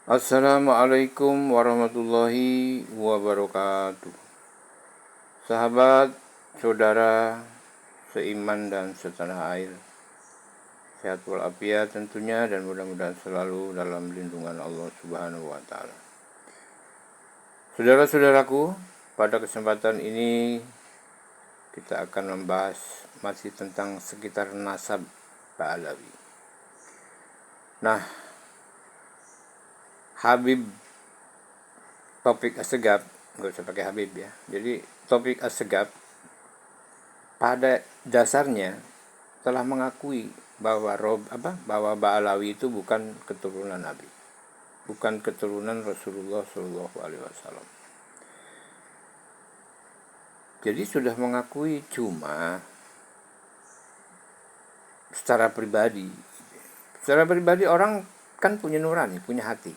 Assalamualaikum warahmatullahi wabarakatuh. Sahabat, saudara, seiman dan setanah air, sehat walafiat tentunya, dan mudah-mudahan selalu dalam lindungan Allah Subhanahu wa Ta'ala. Saudara-saudaraku, pada kesempatan ini kita akan membahas masih tentang sekitar nasab Ba'alawi. Nah, Habib Taufik Assegaf, nggak usah pakai Habib ya. Jadi Taufik Assegaf pada dasarnya telah mengakui bahwa bahwa Ba'alawi itu bukan keturunan Nabi, bukan keturunan Rasulullah Shallallahu Alaihi Wasallam. Jadi sudah mengakui, cuma secara pribadi orang kan punya nurani, punya hati.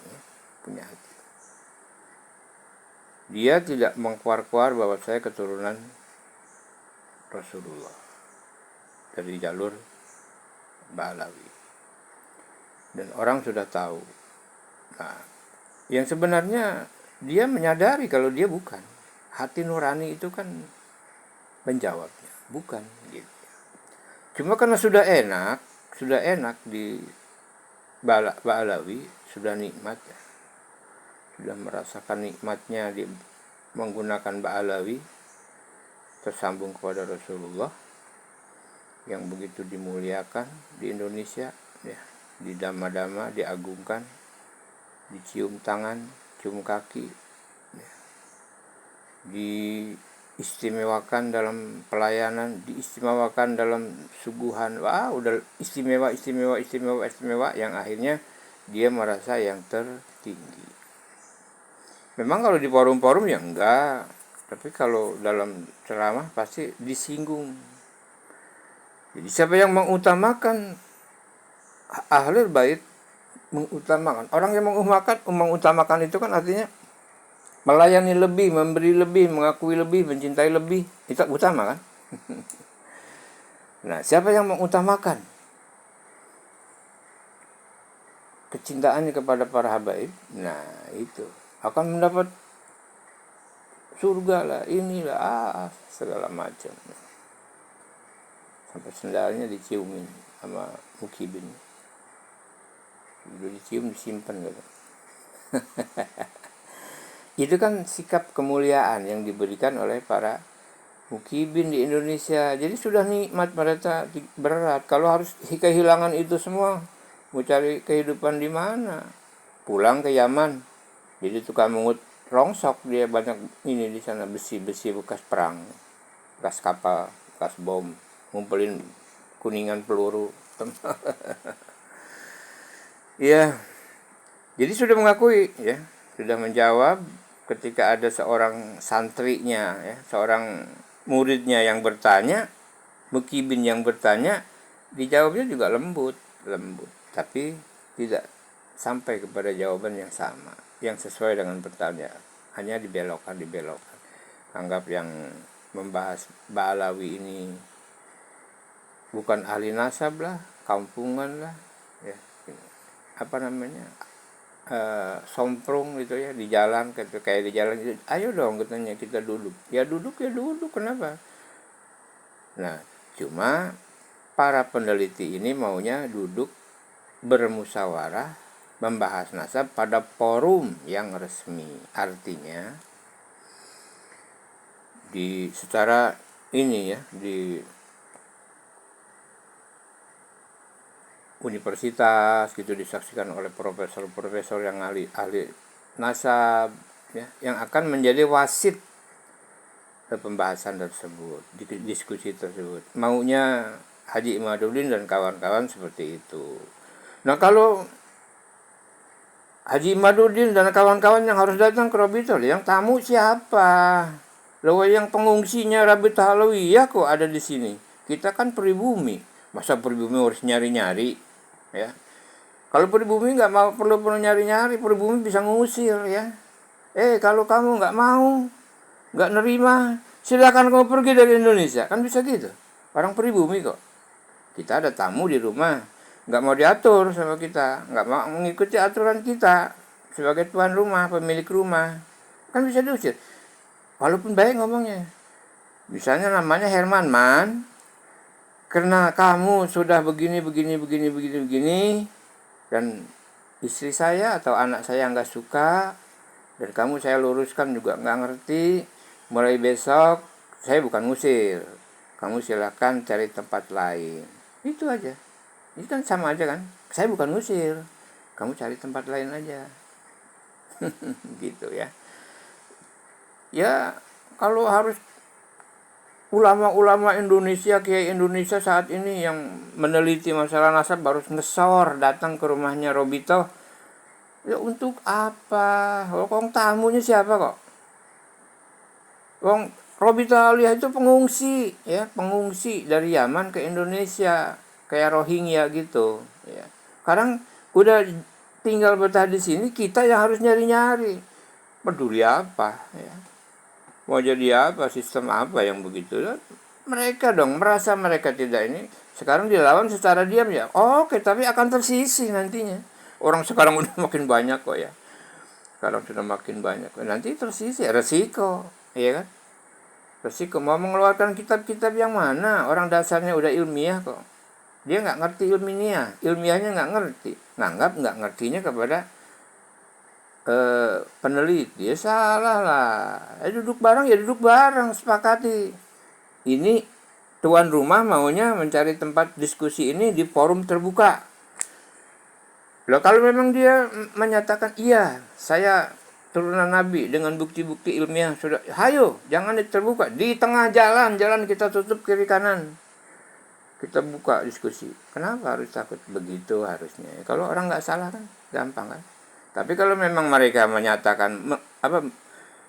Dia tidak mengkuar-kuar bahwa saya keturunan Rasulullah dari jalur Ba'alawi. Dan orang sudah tahu. Nah, yang sebenarnya dia menyadari kalau dia bukan. Hati nurani itu kan menjawabnya, bukan gitu. Cuma karena sudah enak di Ba'alawi, sudah nikmat ya. Sudah merasakan nikmatnya di menggunakan Ba'alawi, tersambung kepada Rasulullah yang begitu dimuliakan di Indonesia ya, didama-dama, diagungkan, dicium tangan, cium kaki ya, diistimewakan dalam pelayanan, diistimewakan dalam suguhan. Wah, udah istimewa yang akhirnya dia merasa yang tertinggi. Memang kalau di forum-forum ya enggak, tapi kalau dalam ceramah pasti disinggung. Jadi siapa yang mengutamakan Ahlul Bait, mengutamakan. Orang yang mengutamakan itu kan artinya melayani lebih, memberi lebih, mengakui lebih, mencintai lebih. Itu utama kan? Nah, siapa yang mengutamakan kecintaannya kepada para habaib? Nah, itu akan mendapat surga lah, inilah segala macam. Sampai sendalnya diciumin sama Mukibin. Udah dicium, disimpan gitu. Itu kan sikap kemuliaan yang diberikan oleh para Mukibin di Indonesia. Jadi sudah nikmat, mereka berat. Kalau harus kehilangan itu semua, mau cari kehidupan di mana? Pulang ke Yaman. Jadi tukang mengut rongsok, dia banyak ini di sana, besi-besi bekas perang, bekas kapal, bekas bom, ngumpulin kuningan peluru. Ya, jadi sudah mengakui ya, sudah menjawab ketika ada seorang santrinya ya, seorang muridnya yang bertanya, Mukibin yang bertanya, dijawabnya juga lembut, tapi tidak sampai kepada jawaban yang sama, yang sesuai dengan pertanyaan. Hanya dibelokkan. Anggap yang membahas Ba'alawi ini bukan ahli nasab lah, kampungan lah ya, somprong gitu ya, di jalan kayak di jalan gitu. Ayo dong katanya, kita duduk. Ya duduk, kenapa? Nah, cuma para peneliti ini maunya duduk bermusyawarah membahas nasab pada forum yang resmi. Artinya secara ini ya, di universitas gitu, disaksikan oleh profesor yang ahli nasab ya, yang akan menjadi wasit pembahasan tersebut, diskusi tersebut. Maunya Haji Imaduddin dan kawan-kawan seperti itu. Nah, kalau Haji Imaduddin dan kawan-kawan yang harus datang ke Robitul, yang tamu siapa? Loh, yang pengungsinya Rabit Halawiyah kok ada di sini. Kita kan pribumi, masa pribumi harus nyari-nyari ya. Kalau pribumi nggak mau perlu nyari-nyari, pribumi bisa ngusir ya. Kalau kamu nggak mau, nggak nerima, silakan kamu pergi dari Indonesia, kan bisa gitu. Orang pribumi kok. Kita ada tamu di rumah, nggak mau diatur sama kita, nggak mau mengikuti aturan kita, sebagai tuan rumah, pemilik rumah. Kan bisa diusir. Walaupun baik ngomongnya. Misalnya namanya Herman, Man, karena kamu sudah begini, dan istri saya atau anak saya nggak suka, dan kamu saya luruskan juga nggak ngerti, mulai besok saya bukan ngusir, kamu silakan cari tempat lain. Itu aja. Ini kan sama aja kan, saya bukan ngusir, kamu cari tempat lain aja. Gitu ya. Ya kalau harus ulama-ulama Indonesia, kiai Indonesia saat ini yang meneliti masalah nasab harus ngesor datang ke rumahnya Robito. Ya untuk apa? Wong tamunya siapa kok? Wong Robito Aulia itu pengungsi, ya, pengungsi dari Yaman ke Indonesia, kayak Rohingya gitu, ya. Sekarang udah tinggal betah di sini, kita yang harus nyari-nyari. Peduli apa, ya? Mau jadi apa, sistem apa yang begitu? Mereka dong merasa mereka tidak ini. Sekarang dilawan secara diam ya. Oke, tapi akan tersisih nantinya. Orang sekarang udah makin banyak kok ya. Sekarang sudah makin banyak. Nanti tersisih, resiko, ya kan? Resiko mau mengeluarkan kitab-kitab yang mana? Orang dasarnya udah ilmiah kok. Dia nggak ngerti ilmiahnya nggak ngerti. Nggak ngertinya kepada peneliti. Ya salah lah. Duduk bareng, sepakati. Ini tuan rumah maunya mencari tempat diskusi ini di forum terbuka. Loh kalau memang dia menyatakan iya, saya turunan Nabi dengan bukti-bukti ilmiah sudah, hayo jangan terbuka di tengah jalan kita tutup kiri kanan, kita buka diskusi. Kenapa harus takut begitu? Harusnya kalau orang nggak salah kan gampang kan. Tapi kalau memang mereka menyatakan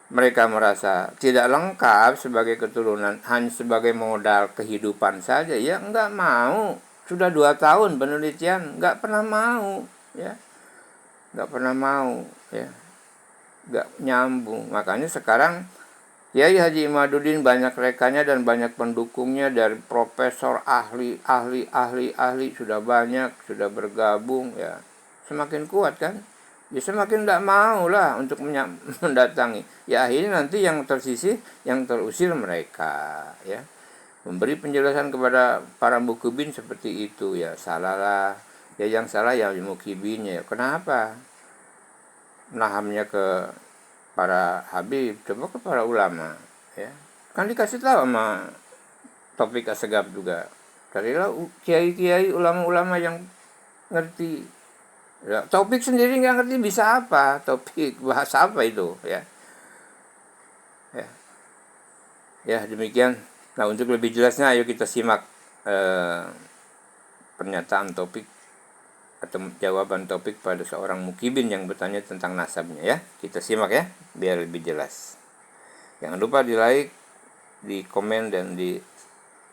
mereka merasa tidak lengkap sebagai keturunan, hanya sebagai modal kehidupan saja, ya nggak mau. Sudah 2 tahun penelitian nggak pernah mau, ya nggak pernah mau, ya nggak nyambung. Makanya sekarang Kiai Haji Imaduddin banyak rekannya dan banyak pendukungnya dari profesor ahli sudah banyak, sudah bergabung, ya semakin kuat kan, ya semakin tidak mau lah untuk mendatangi. Ya akhirnya nanti yang tersisih, yang terusir mereka, ya memberi penjelasan kepada para mukibin seperti itu. Ya salah lah, ya yang salah ya mukibinnya. Ya kenapa nahamnya ke para habib, coba ke para ulama, ya kan dikasih tahu sama Taufik Assegaf juga, carilah kiai-kiai ulama-ulama yang ngerti. Ya, Taufik sendiri nggak ngerti bisa apa, Taufik bahasa apa itu, ya demikian. Nah untuk lebih jelasnya ayo kita simak pernyataan Taufik atau jawaban Taufik pada seorang mukibin yang bertanya tentang nasabnya, ya. Kita simak ya biar lebih jelas. Jangan lupa di like, di komen, dan di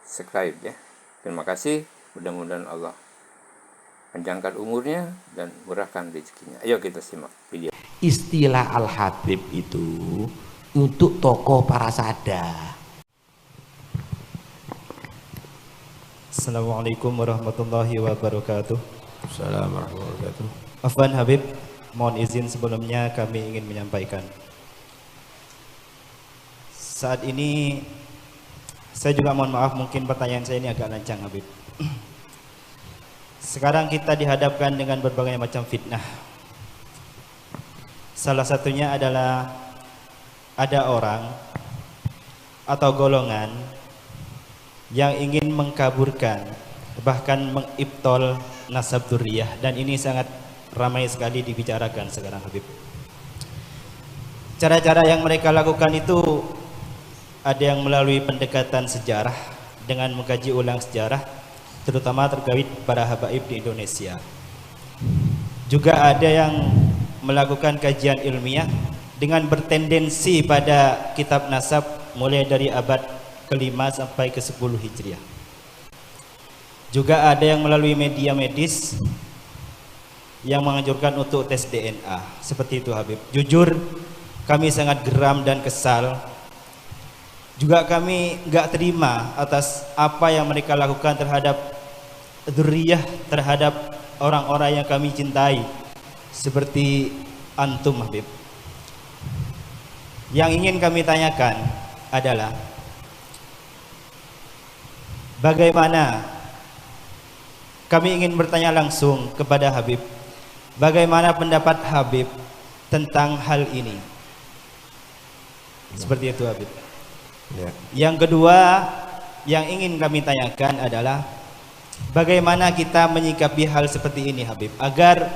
subscribe ya. Terima kasih. Mudah-mudahan Allah panjangkan umurnya dan murahkan rezekinya. Ayo kita simak video. Istilah Al-Habib itu untuk tokoh para sada. Assalamualaikum warahmatullahi wabarakatuh. Assalamualaikum warahmatullahi wabarakatuh. Afwan Habib, mohon izin sebelumnya kami ingin menyampaikan. Saat ini saya juga mohon maaf, mungkin pertanyaan saya ini agak lancang Habib. Sekarang kita dihadapkan dengan berbagai macam fitnah. Salah satunya adalah ada orang atau golongan yang ingin mengkaburkan, bahkan mengibtol nasab dzurriyyah, dan ini sangat ramai sekali dibicarakan sekarang Habib. Cara-cara yang mereka lakukan itu ada yang melalui pendekatan sejarah dengan mengkaji ulang sejarah, terutama terkait para habaib di Indonesia. Juga ada yang melakukan kajian ilmiah dengan bertendensi pada kitab nasab mulai dari abad ke-5 sampai ke-10 Hijriah. Juga ada yang melalui media medis yang menganjurkan untuk tes DNA. Seperti itu Habib. Jujur kami sangat geram dan kesal. Juga kami nggak terima atas apa yang mereka lakukan terhadap dzurriyyah, terhadap orang-orang yang kami cintai, seperti antum Habib. Yang ingin kami tanyakan adalah bagaimana, kami ingin bertanya langsung kepada Habib, bagaimana pendapat Habib tentang hal ini? Seperti itu Habib. Ya. Yang kedua yang ingin kami tanyakan adalah bagaimana kita menyikapi hal seperti ini Habib, agar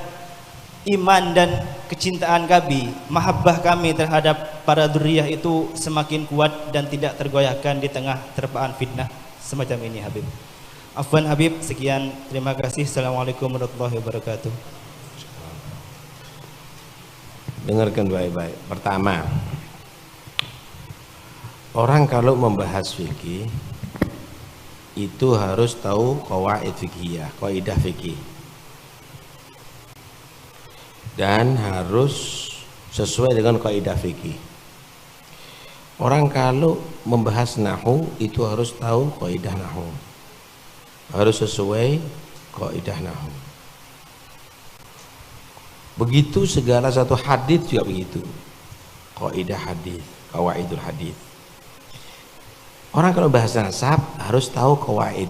iman dan kecintaan kami, mahabbah kami terhadap para dzurriyyah itu semakin kuat dan tidak tergoyahkan di tengah terpaan fitnah semacam ini Habib. Afwan Habib, sekian, terima kasih. Assalamualaikum warahmatullahi wabarakatuh. Dengarkan baik-baik. Pertama, orang kalau membahas fikih itu harus tahu qawaid fikihiyah, kaidah fikih, dan harus sesuai dengan kaidah fikih. Orang kalau membahas nahwu itu harus tahu kaidah nahwu, harus sesuai kaidah nahwu. Begitu segala satu hadis juga begitu, kaidah hadis, qawaidul hadis. Orang kalau bahas nasab harus tahu qawaid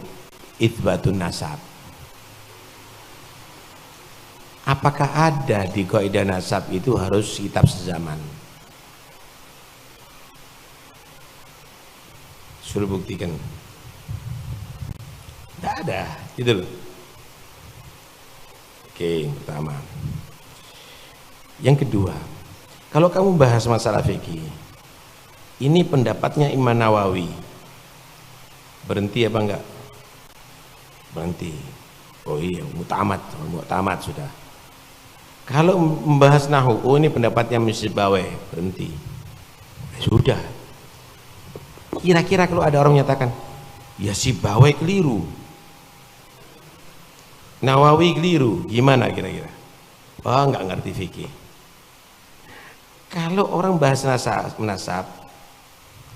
itsbatun nasab. Apakah ada di kaidah nasab itu harus kitab sezaman? Suruh buktikan. Tidak ada, gitu loh. Oke, pertama. Yang kedua, kalau kamu bahas masalah fikih, ini pendapatnya Imam Nawawi, berhenti apa enggak? Berhenti. Oh iya, muktamad sudah. Kalau membahas nahwu, oh ini pendapatnya Misbawai, berhenti. Sudah. Kira-kira kalau ada orang menyatakan, ya si Bawai keliru, Nawawi keliru, gimana kira-kira? Oh enggak ngerti fikih. Kalau orang bahas nasab,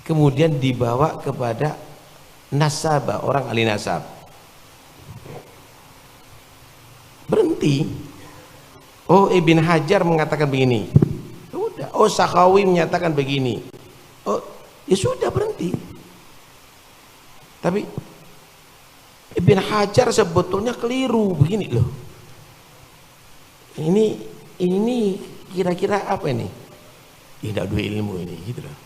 kemudian dibawa kepada nasabah, orang ahli nasab, berhenti. Oh Ibn Hajar mengatakan begini, udah. Oh Sakhawi menyatakan begini, oh ya sudah, berhenti. Tapi Ibn Hajar sebetulnya keliru begini loh. Ini kira-kira apa ini? Tidak dua ilmu ini, gitu loh.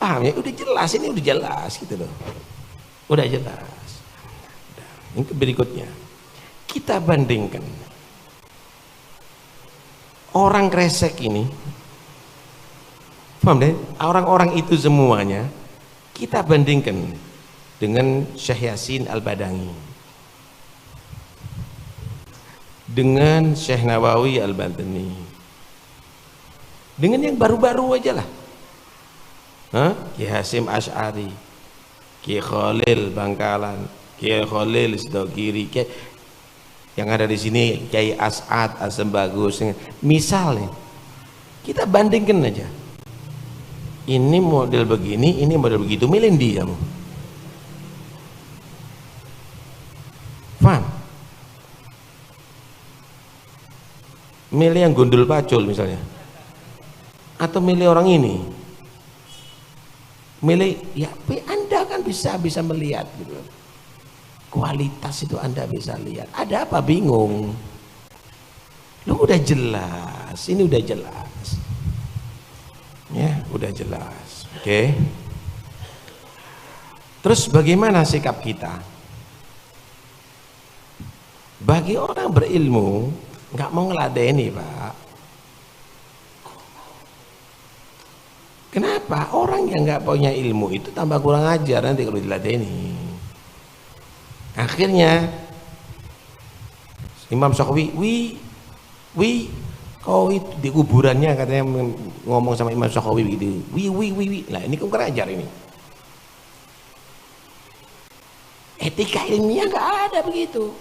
Paham ya? Udah jelas, ini udah jelas gitu loh. Udah jelas. Yang berikutnya, kita bandingkan orang kresek ini, paham deh? Orang-orang itu semuanya kita bandingkan dengan Syekh Yasin Al-Badangi, dengan Syekh Nawawi Al-Bantani, dengan yang baru-baru aja lah, Ki Hasim Asy'ari, Ki Khalil Bangkalan, Ki Khalil Sidogiri, yang ada di sini Kiai As'ad Asem Bagus. Misalnya kita bandingkan aja, ini model begini, ini model begitu, milih di kamu. Paham? Milih yang gondol pacul misalnya, atau milih orang ini, milih ya, Anda kan bisa melihat gitu. Kualitas itu Anda bisa lihat. Ada apa bingung? Lu udah jelas, ini udah jelas. Ya, udah jelas. Oke. Terus bagaimana sikap kita? Bagi orang berilmu, nggak mau ngeladeni, Pak. Kenapa? Orang yang nggak punya ilmu itu tambah kurang ajar nanti kalau diladeni. Akhirnya Imam Sakhawi, kau itu di kuburannya katanya ngomong sama Imam Sakhawi begitu. Lah ini kurang ajar ini. Etika ilmiah nggak ada begitu.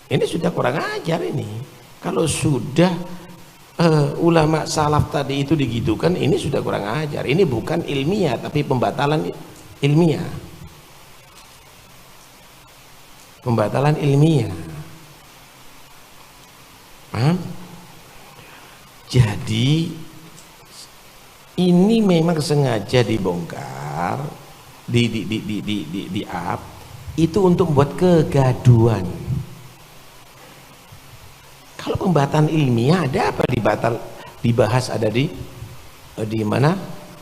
Ini sudah kurang ajar ini. Kalau sudah ulama salaf tadi itu digitukan, ini sudah kurang ajar. Ini bukan ilmiah tapi pembatalan ilmiah. Pembatalan ilmiah. Paham? Jadi ini memang sengaja dibongkar, di up itu untuk membuat kegaduhan. Kalau pembatasan ilmiah ada apa dibahas ada di mana?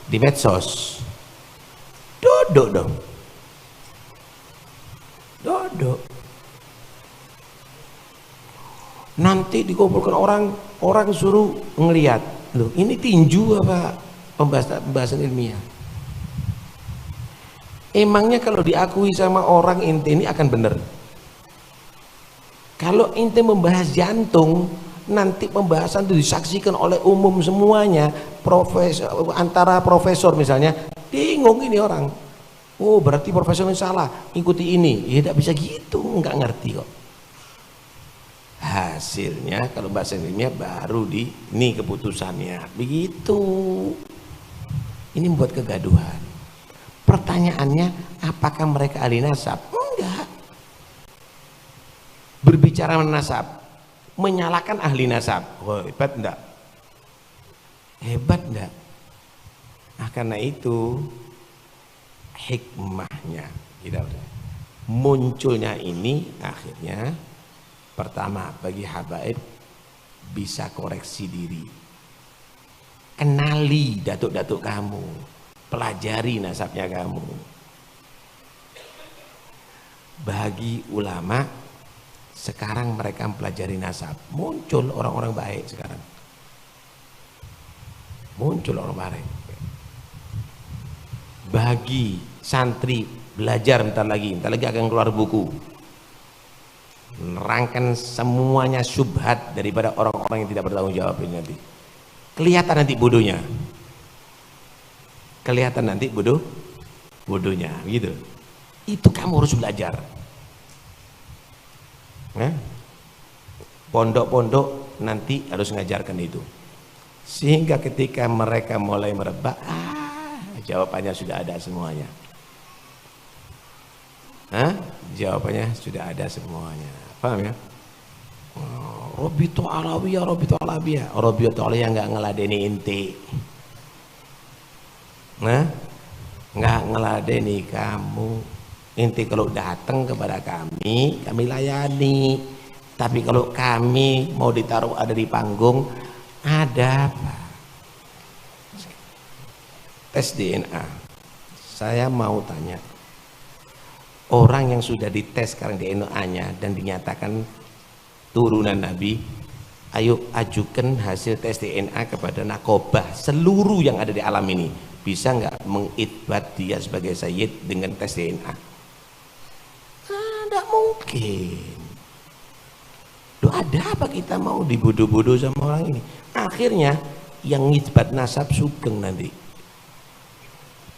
Di medsos. Dodok dong. Dodok. Nanti dikumpulkan orang suruh ngelihat, loh ini tinju apa pembahasan ilmiah. Emangnya kalau diakui sama orang ente ini akan benar? Kalau ente membahas jantung, nanti pembahasan itu disaksikan oleh umum semuanya, antara profesor misalnya, bingung ini orang. Oh berarti profesor ini salah, ikuti ini. Ya tidak bisa gitu, nggak ngerti kok. Hasilnya kalau bahasa ilmiah baru ini keputusannya begitu. Ini membuat kegaduhan. Pertanyaannya, apakah mereka ahli nasab? Enggak. Berbicara nasab, menyalahkan ahli nasab. Oh, hebat enggak? Hebat enggak? Nah, karena itu hikmahnya munculnya ini akhirnya pertama bagi habaib bisa koreksi diri, kenali datuk-datuk kamu, pelajari nasabnya kamu. Bagi ulama sekarang mereka mempelajari nasab, muncul orang-orang baik sekarang, muncul orang baik. Bagi santri belajar bentar lagi akan keluar buku nerangkan semuanya syubhat daripada orang-orang yang tidak bertanggung jawab ini nanti. Kelihatan nanti bodohnya. Kelihatan nanti bodohnya gitu. Itu kamu harus belajar. Pondok-pondok nanti harus ngajarkan itu. Sehingga ketika mereka mulai merebak, jawabannya sudah ada semuanya. Jawabannya sudah ada semuanya. Paham ya? Robito alawiyah, Robito alawiyah. Robito alawiyah nggak ngeladeni inti. Nggak ngeladeni kamu. Inti kalau datang kepada kami layani. Tapi kalau kami mau ditaruh ada di panggung, ada apa? Tes DNA. Saya mau tanya, orang yang sudah dites sekarang DNA-nya dan dinyatakan turunan Nabi, ayo ajukan hasil tes DNA kepada nakobah seluruh yang ada di alam ini. Bisa nggak mengitbat dia sebagai sayyid dengan tes DNA? Tidak mungkin. Loh, ada apa kita mau dibodoh-bodoh sama orang ini? Akhirnya yang ngitbat nasab sugeng nanti.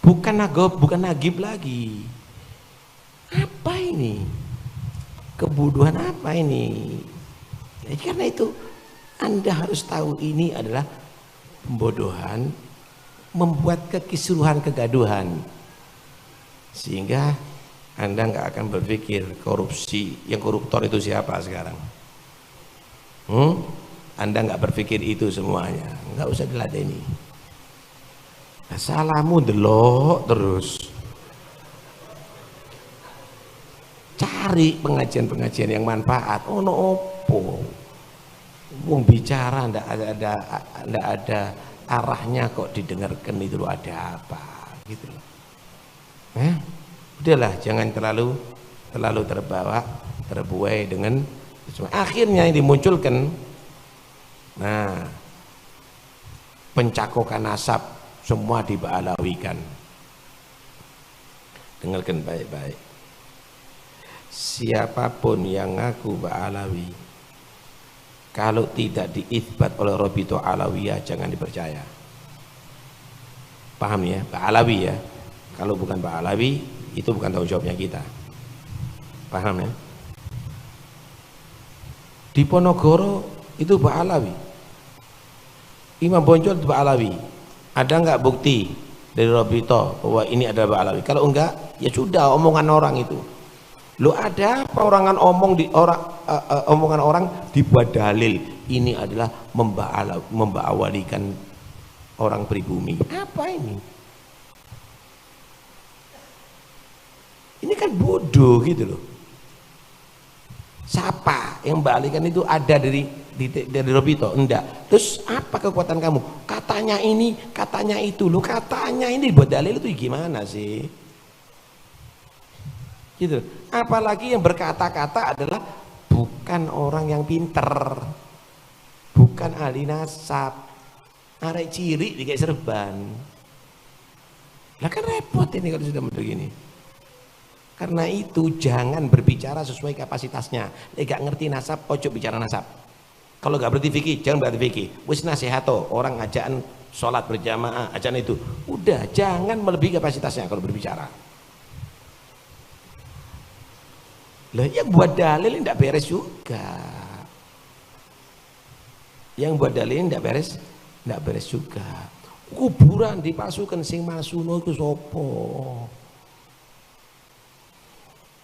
Bukan nagib lagi. Apa ini? Kebodohan apa ini? Jadi karena itu Anda harus tahu ini adalah pembodohan, membuat kekisruhan, kegaduhan, sehingga Anda nggak akan berpikir korupsi, yang koruptor itu siapa sekarang. Anda nggak berpikir itu semuanya, nggak usah diladeni. Nah, salahmu delok terus. Cari pengajian-pengajian yang manfaat. Ono opo? Wong bicara ndak ada arahnya kok didengarkan itu loh, ada apa gitu loh. Udahlah, jangan terlalu terbuai dengan akhirnya yang dimunculkan. Nah, pencakokan nasab semua dibalawikan. Dengarkan baik-baik. Siapapun yang ngaku Ba'alawi, kalau tidak diithbat oleh Robito Alawiyah jangan dipercaya. Paham ya? Ba'alawi ya. Kalau bukan Ba'alawi itu bukan tanggung jawabnya kita. Paham ya? Di Ponorogo itu Ba'alawi. Imam Bonjol itu Ba'alawi. Ada nggak bukti dari Robito bahwa ini adalah Ba'alawi? Kalau enggak, ya sudah omongan orang itu. Lo ada apa omongan orang dibuat dalil ini adalah membawalikan orang pribumi. Apa ini? Ini kan bodoh gitu loh. Siapa yang balikan itu ada dari Robito? Enggak. Terus apa kekuatan kamu? Katanya ini, katanya itu. Lo katanya ini buat dalil itu gimana sih? Gitu. Apalagi yang berkata-kata adalah bukan orang yang pinter, bukan ahli nasab, arek ciri kayak serban. Lah kan repot ini kalau sudah begini. Karena itu jangan berbicara sesuai kapasitasnya. Gak ngerti nasab, ojo bicara nasab. Kalau gak berarti fikih, jangan berarti fikih. Wis nasihato, orang ajaan sholat berjamaah, ajaan itu. Udah, jangan melebihi kapasitasnya kalau berbicara. Lah yang buat dalil tidak beres juga. Yang buat dalil tidak beres juga. Kuburan dipasukan sing masuno iku sapa?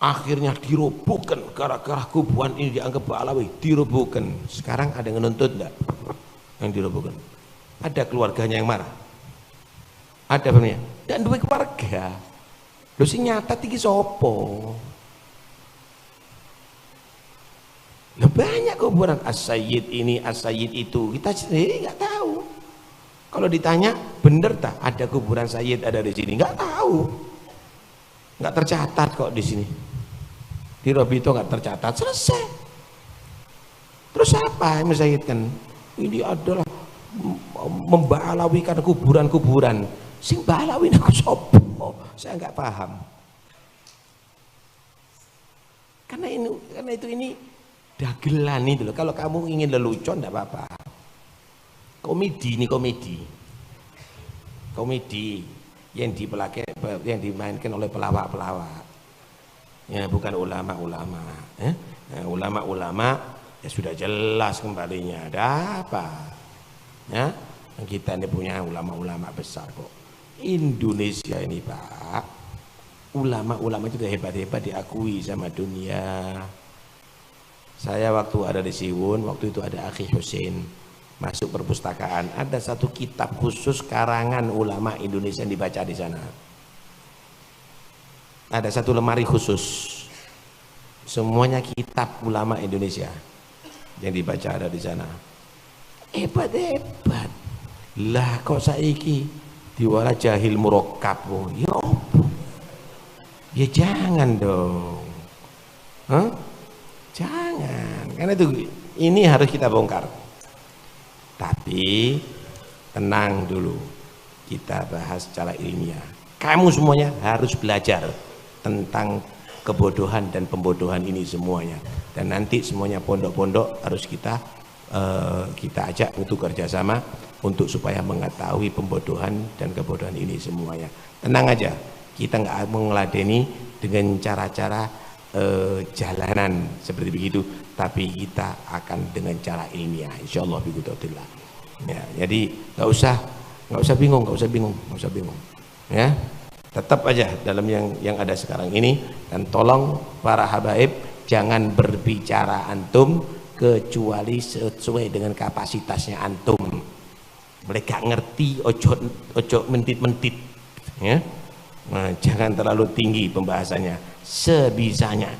Akhirnya dirobohkan gara-gara kuburan ini dianggap Ba'alawi, dirobohkan. Sekarang ada yang menuntut enggak yang dirobohkan? Ada keluarganya yang marah? Ada namanya? Dan dua keluarga. Lho sing nyata iki sapa? Lah banyak kuburan as-sayyid ini, as-sayyid itu. Kita sendiri nggak tahu. Kalau ditanya, bener tak ada kuburan sayyid ada di sini? Nggak tahu. Nggak tercatat kok di sini. Di Robito nggak tercatat, selesai. Terus apa yang mensyahidkan? Ini adalah membalawikan kuburan-kuburan. Sing balawi aku sopo? Saya nggak paham. Karena itu ini dagelan itu loh. Kalau kamu ingin lelucon tidak apa-apa. Komedi ini komedi yang dimainkan oleh pelawak-pelawak. Ya bukan ulama-ulama. Ulama-ulama ya sudah jelas kembalinya. Ada apa? Ya, kita ini punya ulama-ulama besar kok. Indonesia ini Pak, ulama-ulama itu hebat-hebat diakui sama dunia. Saya waktu ada di Siwun, waktu itu ada Akhi Husin masuk perpustakaan, ada satu kitab khusus karangan ulama Indonesia yang dibaca di sana. Ada satu lemari khusus, semuanya kitab ulama Indonesia yang dibaca ada di sana. Hebat-hebat. Lah kok saiki diwala jahil murakkab. Ya apa? Ya jangan dong. Hah? Jangan, karena itu ini harus kita bongkar. Tapi tenang dulu, kita bahas secara ilmiah. Kamu semuanya harus belajar tentang kebodohan dan pembodohan ini semuanya. Dan nanti semuanya pondok-pondok harus kita ajak untuk kerjasama untuk supaya mengetahui pembodohan dan kebodohan ini semuanya. Tenang aja, kita nggak mengeladeni dengan cara-cara jalanan seperti begitu, tapi kita akan dengan cara ilmiah insyaallah biqudrotillah. Ya, jadi nggak usah bingung ya, tetap aja dalam yang ada sekarang ini. Dan tolong para habaib jangan berbicara antum kecuali sesuai dengan kapasitasnya antum. Mereka ngerti, ojo mentit-mentit ya. Nah, jangan terlalu tinggi pembahasannya, sebisanya,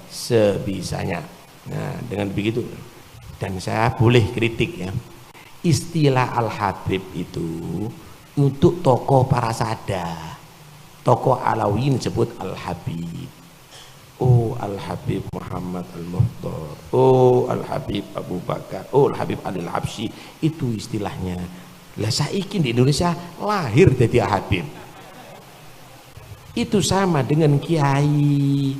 sebisanya. Nah, dengan begitu, dan saya boleh kritik ya, istilah Al-Habib itu untuk tokoh para sada, tokoh Alawiyin disebut Al-Habib. Oh Al-Habib Muhammad Al-Muhtar, oh Al-Habib Abu Bakar, oh Al-Habib Ali Al-Habsyi, itu istilahnya. Lah saiki di Indonesia lahir jadi Habib. Itu sama dengan kiai.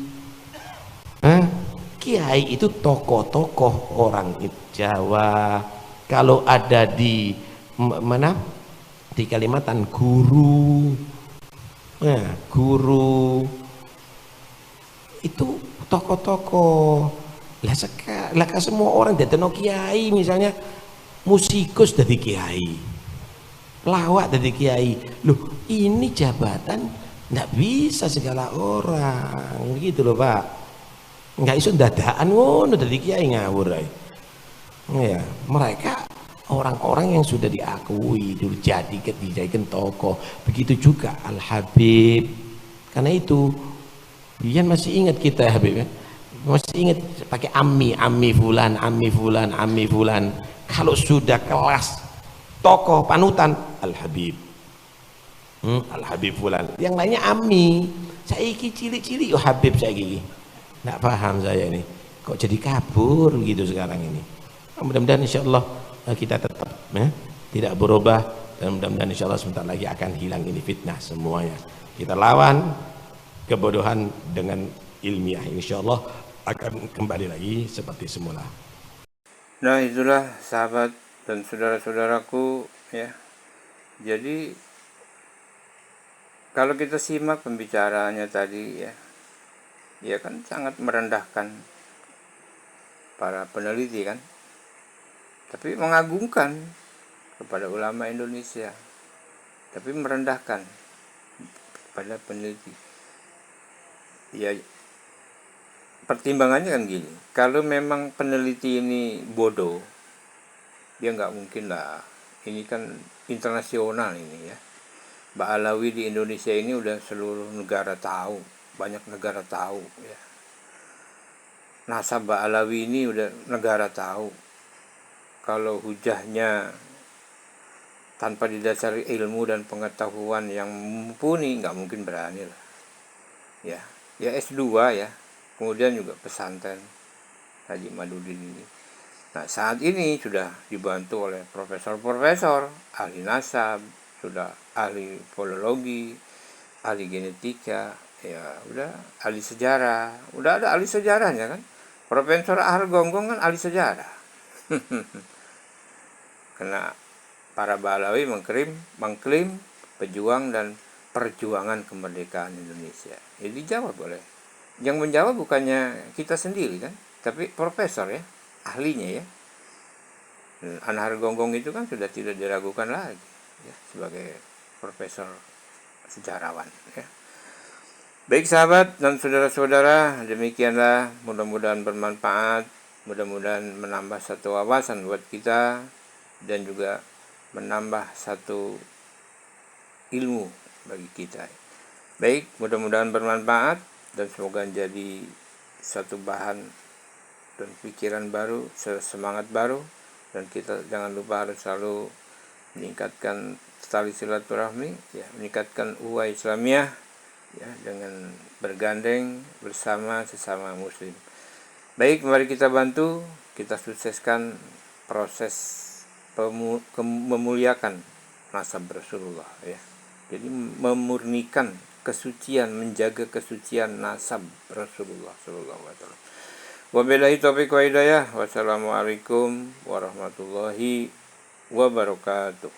Kiai itu tokoh-tokoh orang Jawa. Kalau ada di mana? Di Kalimantan guru. Guru itu tokoh-tokoh. Lah semua orang dadekno kiai, misalnya musikus dari kiai, pelawak dari kiai. Loh, ini jabatan Nggak bisa segala orang gitu loh Pak, nggak iso dadakan ngono dari kiai ngawur ae. Ya, mereka orang-orang yang sudah diakui dulu dijadikan tokoh. Begitu juga Al Habib. Karena itu Ian masih ingat kita ya Habib ya? Masih ingat pakai ammi fulan, ammi fulan, ammi fulan. Kalau sudah kelas tokoh panutan Al Habib, Al Habib fulan. Yang lainnya ammi. Saya iki cilik-cilik oh Habib saya iki. Nggak paham saya ini. Kok jadi kabur gitu sekarang ini. Mudah-mudahan insya Allah kita tetap tidak berubah, dan mudah-mudahan insya Allah sebentar lagi akan hilang ini fitnah semuanya. Kita lawan kebodohan dengan ilmiah, insya Allah akan kembali lagi seperti semula. Nah itulah sahabat dan saudara-saudaraku ya. Jadi kalau kita simak pembicaraannya tadi ya, dia kan sangat merendahkan para peneliti kan, tapi mengagungkan kepada ulama Indonesia, tapi merendahkan pada peneliti. Ya pertimbangannya kan gini, kalau memang peneliti ini bodoh, dia nggak mungkin lah, ini kan internasional ini ya. Ba'alawi di Indonesia ini udah seluruh negara tahu, banyak negara tahu ya. Nasab Ba'alawi ini udah negara tahu. Kalau hujahnya tanpa didasari ilmu dan pengetahuan yang mumpuni, nggak mungkin berani lah. Ya S2 ya, kemudian juga pesantren Haji Madudin ini. Nah saat ini sudah dibantu oleh profesor-profesor, ahli nasab, sudah ahli filologi, ahli genetika, ya udah ahli sejarah, udah ada ahli sejarahnya kan. Profesor Ahar Gonggong kan ahli sejarah. Karena para Ba'alawi mengklaim pejuang dan perjuangan kemerdekaan Indonesia. Ya dijawab oleh, yang menjawab bukannya kita sendiri kan, tapi profesor ya, ahlinya ya. Anhar Gonggong itu kan sudah tidak diragukan lagi ya, sebagai profesor sejarawan ya. Baik sahabat dan saudara-saudara, demikianlah, mudah-mudahan bermanfaat, mudah-mudahan menambah satu wawasan buat kita dan juga menambah satu ilmu bagi kita. Baik, mudah-mudahan bermanfaat dan semoga menjadi satu bahan dan pikiran baru, semangat baru, dan kita jangan lupa harus selalu meningkatkan tali silaturahmi ya, meningkatkan ukhuwah Islamiyah ya, dengan bergandeng bersama sesama muslim. Baik, mari kita bantu, kita sukseskan proses memuliakan nasab Rasulullah ya. Jadi memurnikan kesucian, menjaga kesucian nasab Rasulullah sallallahu alaihi wasallam. Wabillahi taufiq wa hidayah. Wassalamualaikum warahmatullahi wabarakatuh.